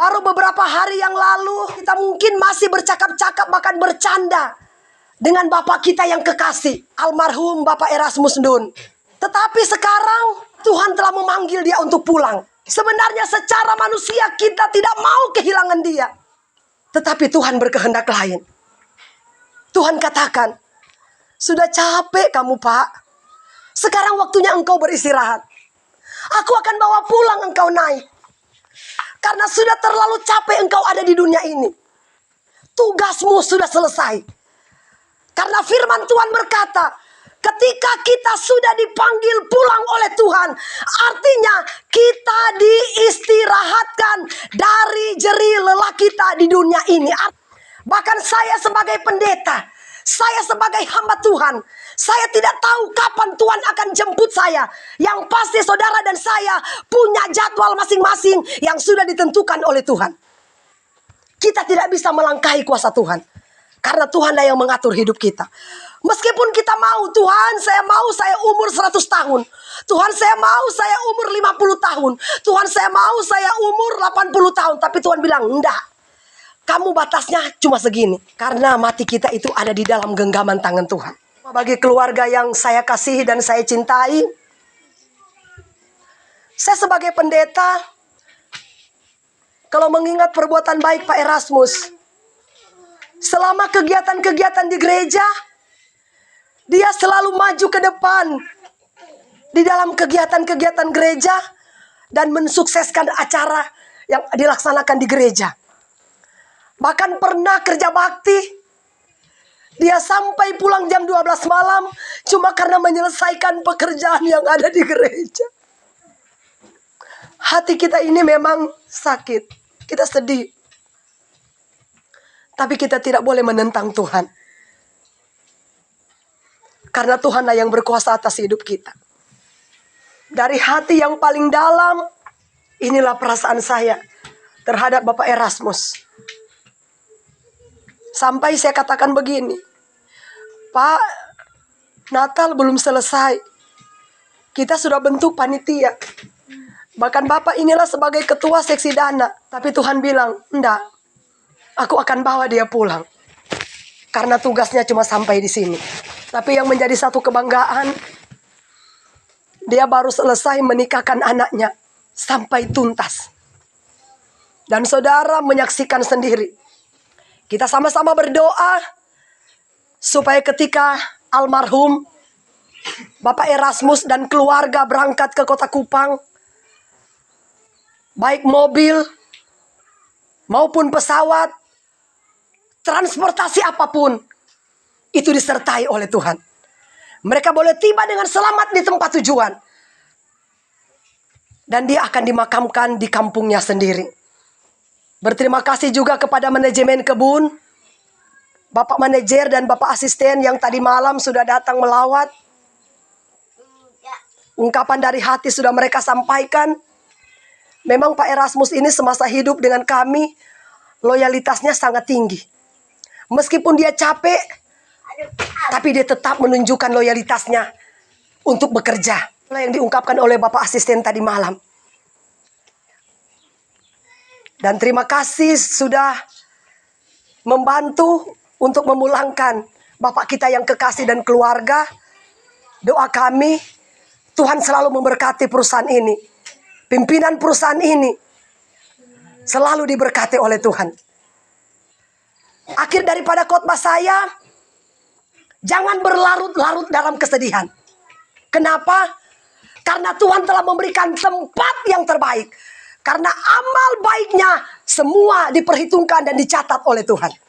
Baru beberapa hari yang lalu kita mungkin masih bercakap-cakap bahkan bercanda dengan Bapak kita yang kekasih, almarhum Bapak Erasmus Ndun. Tetapi sekarang Tuhan telah memanggil dia untuk pulang. Sebenarnya secara manusia kita tidak mau kehilangan dia. Tetapi Tuhan berkehendak lain. Tuhan katakan, sudah capek kamu Pak. Sekarang waktunya engkau beristirahat. Aku akan bawa pulang engkau naik. Karena sudah terlalu capek engkau ada di dunia ini. Tugasmu sudah selesai. Karena firman Tuhan berkata, ketika kita sudah dipanggil pulang oleh Tuhan, artinya kita diistirahatkan dari jerih lelah kita di dunia ini. Bahkan saya sebagai pendeta, saya sebagai hamba Tuhan, saya tidak tahu kapan Tuhan akan jemput saya. Yang pasti saudara dan saya punya jadwal masing-masing yang sudah ditentukan oleh Tuhan. Kita tidak bisa melangkahi kuasa Tuhan. Karena Tuhanlah yang mengatur hidup kita. Meskipun kita mau, Tuhan saya mau saya umur 100 tahun. Tuhan saya mau saya umur 50 tahun. Tuhan saya mau saya umur 80 tahun. Tapi Tuhan bilang, enggak. Kamu batasnya cuma segini. Karena mati kita itu ada di dalam genggaman tangan Tuhan. Bagi keluarga yang saya kasihi dan saya cintai, saya sebagai pendeta, kalau mengingat perbuatan baik Pak Erasmus, selama kegiatan-kegiatan di gereja, dia selalu maju ke depan di dalam kegiatan-kegiatan gereja dan mensukseskan acara yang dilaksanakan di gereja. Bahkan pernah kerja bakti, dia sampai pulang jam 12 malam cuma karena menyelesaikan pekerjaan yang ada di gereja. Hati kita ini memang sakit, kita sedih. Tapi kita tidak boleh menentang Tuhan. Karena Tuhanlah yang berkuasa atas hidup kita. Dari hati yang paling dalam, inilah perasaan saya terhadap Bapak Erasmus. Sampai saya katakan begini, Pak, Natal belum selesai. Kita sudah bentuk panitia. Bahkan Bapak inilah sebagai ketua seksi dana. Tapi Tuhan bilang, enggak. Aku akan bawa dia pulang. Karena tugasnya cuma sampai di sini. Tapi yang menjadi satu kebanggaan, dia baru selesai menikahkan anaknya sampai tuntas. Dan saudara menyaksikan sendiri. Kita sama-sama berdoa supaya ketika almarhum Bapak Erasmus dan keluarga berangkat ke Kota Kupang, baik mobil maupun pesawat, transportasi apapun, itu disertai oleh Tuhan. Mereka boleh tiba dengan selamat di tempat tujuan. Dan dia akan dimakamkan di kampungnya sendiri. Berterima kasih juga kepada manajemen kebun, Bapak manajer dan Bapak asisten yang tadi malam sudah datang melawat. Ungkapan dari hati sudah mereka sampaikan. Memang Pak Erasmus ini semasa hidup dengan kami, loyalitasnya sangat tinggi. Meskipun dia capek, tapi dia tetap menunjukkan loyalitasnya untuk bekerja. Itulah yang diungkapkan oleh Bapak asisten tadi malam. Dan terima kasih sudah membantu untuk memulangkan Bapak kita yang kekasih dan keluarga. Doa kami, Tuhan selalu memberkati perusahaan ini. Pimpinan perusahaan ini selalu diberkati oleh Tuhan. Akhir daripada khotbah saya, jangan berlarut-larut dalam kesedihan. Kenapa? Karena Tuhan telah memberikan tempat yang terbaik. Karena amal baiknya semua diperhitungkan dan dicatat oleh Tuhan.